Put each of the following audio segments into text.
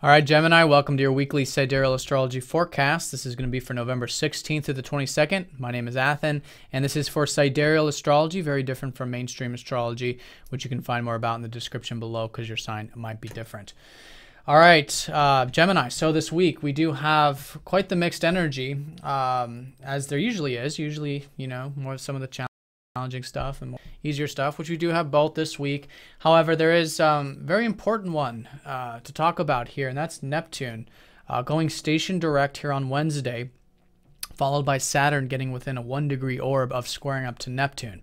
All right, Gemini, welcome to your weekly Sidereal Astrology forecast. This is going to be for November 16th through the 22nd. My name is Athen, and this is for Sidereal Astrology, very different from mainstream astrology, which you can find more about in the description below because your sign might be different. All right, Gemini, so this week we do have quite the mixed energy, as there usually is. Usually, more of some of the challenging stuff and more easier stuff, which we do have both this week. However, there is a very important one to talk about here, and that's Neptune going station direct here on Wednesday, followed by Saturn getting within a 1-degree orb of squaring up to Neptune.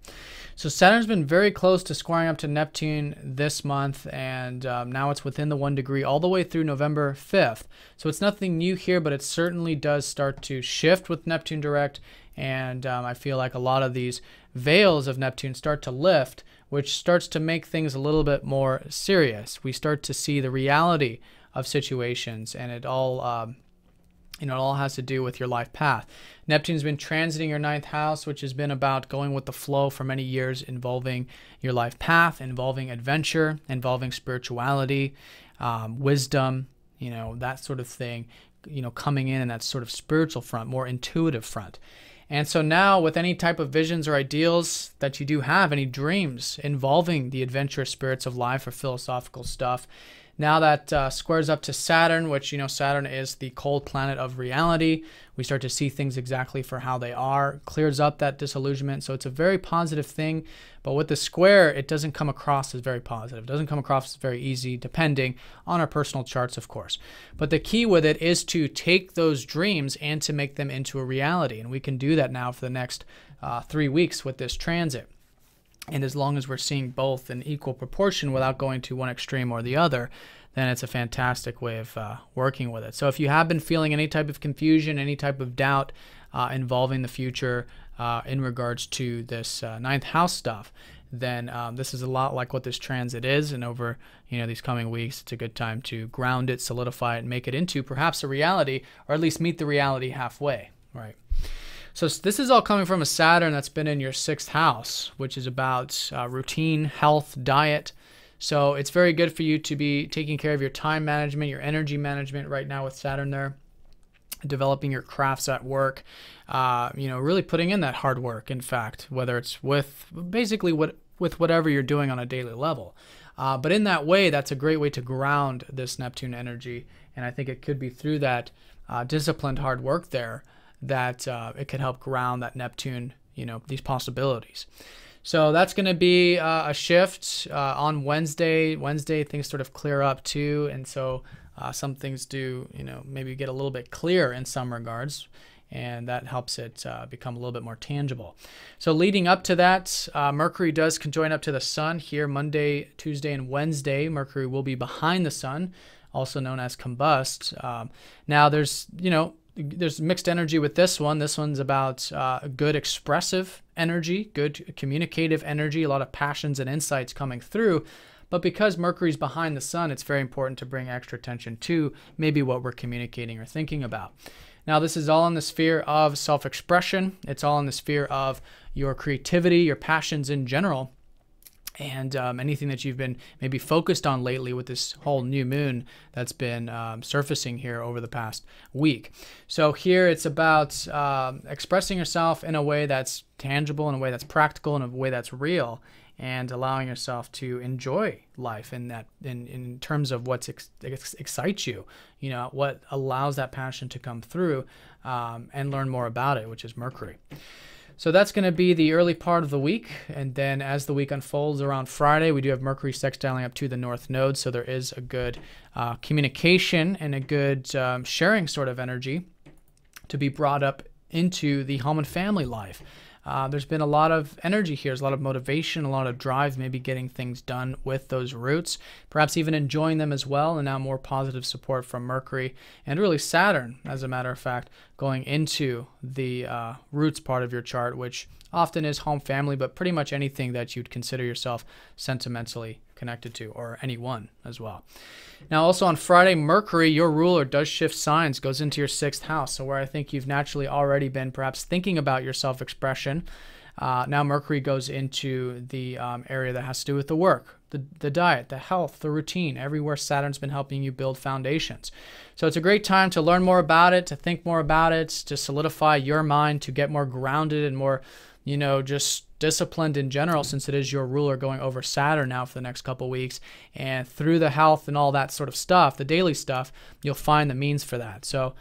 So Saturn's been very close to squaring up to Neptune this month, and now it's within the 1 degree all the way through November 5th. So it's nothing new here, but it certainly does start to shift with Neptune direct, and I feel like a lot of these veils of Neptune start to lift, which starts to make things a little bit more serious. We start to see the reality of situations, and it all it all has to do with your life path. Neptune's been transiting your 9th house, which has been about going with the flow for many years, involving your life path, involving adventure, involving spirituality, wisdom, that sort of thing, coming in that sort of spiritual front, more intuitive front. And so now with any type of visions or ideals that you do have, any dreams involving the adventurous spirits of life or philosophical stuff, now that squares up to Saturn, which, Saturn is the cold planet of reality. We start to see things exactly for how they are, clears up that disillusionment. So it's a very positive thing. But with the square, it doesn't come across as very positive. It doesn't come across as very easy, depending on our personal charts, of course. But the key with it is to take those dreams and to make them into a reality. And we can do that now for the next 3 weeks with this transit. And as long as we're seeing both in equal proportion without going to one extreme or the other, then it's a fantastic way of working with it. So if you have been feeling any type of confusion, any type of doubt involving the future in regards to this 9th house stuff, then this is a lot like what this transit is. And over these coming weeks, it's a good time to ground it, solidify it, and make it into perhaps a reality, or at least meet the reality halfway, right? So this is all coming from a Saturn that's been in your 6th house, which is about routine, health, diet. So it's very good for you to be taking care of your time management, your energy management right now with Saturn there, developing your crafts at work, really putting in that hard work, in fact, whether it's with basically with whatever you're doing on a daily level. But in that way, that's a great way to ground this Neptune energy. And I think it could be through that disciplined hard work there that it could help ground that Neptune, these possibilities. So that's going to be a shift on Wednesday. Wednesday, things sort of clear up too. And so some things do, maybe get a little bit clearer in some regards. And that helps it become a little bit more tangible. So leading up to that, Mercury does conjoin up to the Sun here Monday, Tuesday, and Wednesday. Mercury will be behind the Sun, also known as combust. Now there's mixed energy with this one. This one's about good expressive energy, good communicative energy, a lot of passions and insights coming through. But because Mercury's behind the Sun, it's very important to bring extra attention to maybe what we're communicating or thinking about. Now, this is all in the sphere of self-expression. It's all in the sphere of your creativity, your passions in general, and anything that you've been maybe focused on lately with this whole new moon that's been surfacing here over the past week. So here it's about expressing yourself in a way that's tangible, in a way that's practical, in a way that's real, and allowing yourself to enjoy life in terms of what excites you, what allows that passion to come through, and learn more about it, which is Mercury. So that's going to be the early part of the week. And then as the week unfolds around Friday, we do have Mercury sextiling up to the North Node. So there is a good communication and a good sharing sort of energy to be brought up into the home and family life. There's been a lot of energy here. There's a lot of motivation, a lot of drive, maybe getting things done with those roots, perhaps even enjoying them as well, and now more positive support from Mercury and really Saturn, as a matter of fact, going into the roots part of your chart, which often is home family, but pretty much anything that you'd consider yourself sentimentally connected to, or anyone as well. Now also on Friday, Mercury, your ruler, does shift signs, goes into your 6th house. So where I think you've naturally already been perhaps thinking about your self-expression, now Mercury goes into the area that has to do with the work, the diet, the health, the routine, everywhere Saturn's been helping you build foundations. So it's a great time to learn more about it, to think more about it, to solidify your mind, to get more grounded and more, you know, just disciplined in general, since it is your ruler going over Saturn now for the next couple weeks. And through the health and all that sort of stuff, the daily stuff, you'll find the means for that. So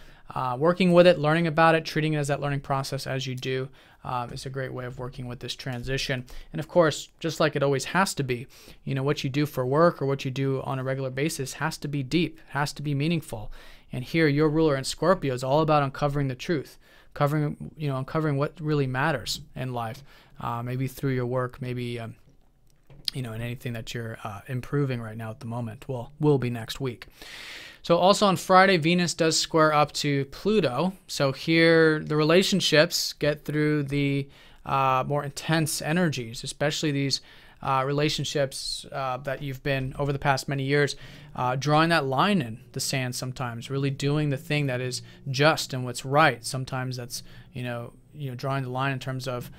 working with it, learning about it, treating it as that learning process as you do is a great way of working with this transition. And of course, just like it always has to be, you know, what you do for work or what you do on a regular basis has to be deep, has to be meaningful. And here, your ruler in Scorpio is all about uncovering the truth, uncovering what really matters in life, maybe through your work, maybe in anything that you're improving right now at the moment. Well, will be next week. So also on Friday, Venus does square up to Pluto. So here, the relationships get through the more intense energies, especially these relationships that you've been over the past many years drawing that line in the sand sometimes, really doing the thing that is just and what's right. Sometimes that's, drawing the line in terms of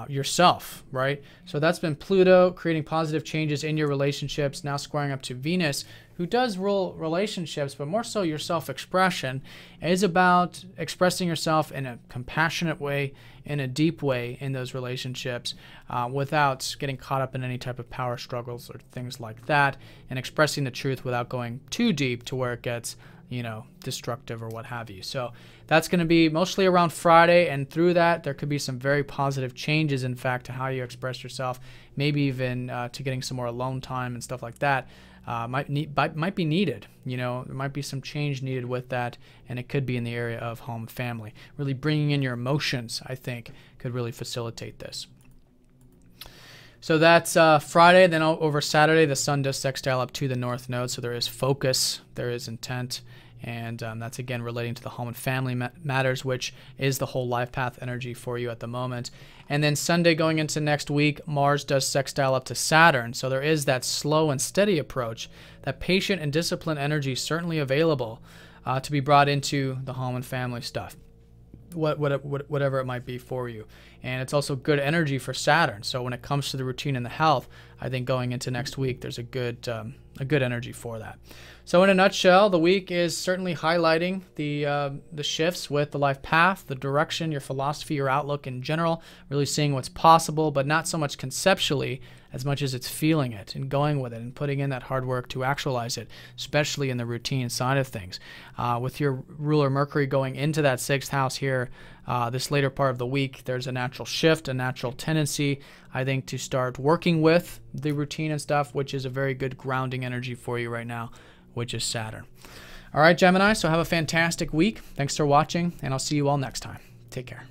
yourself, right? So that's been Pluto creating positive changes in your relationships, now squaring up to Venus, who does rule relationships, but more so your self-expression. It is about expressing yourself in a compassionate way, in a deep way in those relationships, without getting caught up in any type of power struggles or things like that, and expressing the truth without going too deep to where it gets, destructive or what have you. So that's going to be mostly around Friday, and through that, there could be some very positive changes, in fact, to how you express yourself, maybe even to getting some more alone time and stuff like that. Might be needed. There might be some change needed with that, and it could be in the area of home and family. Really bringing in your emotions, I think, could really facilitate this. So that's Friday. Then over Saturday, the sun does sextile up to the north node, so there is focus, there is intent, and that's again relating to the home and family matters, which is the whole life path energy for you at the moment. And then Sunday going into next week, Mars does sextile up to Saturn, so there is that slow and steady approach, that patient and disciplined energy certainly available to be brought into the home and family stuff, whatever it might be for you. And it's also good energy for Saturn. So when it comes to the routine and the health, I think going into next week, there's a good energy for that. So in a nutshell, the week is certainly highlighting the shifts with the life path, the direction, your philosophy, your outlook in general, really seeing what's possible, but not so much conceptually as much as it's feeling it and going with it and putting in that hard work to actualize it, especially in the routine side of things. With your ruler Mercury going into that 6th house here, this later part of the week, there's a natural shift, a natural tendency, I think, to start working with the routine and stuff, which is a very good grounding energy for you right now, which is Saturn. All right, Gemini, so have a fantastic week. Thanks for watching, and I'll see you all next time. Take care.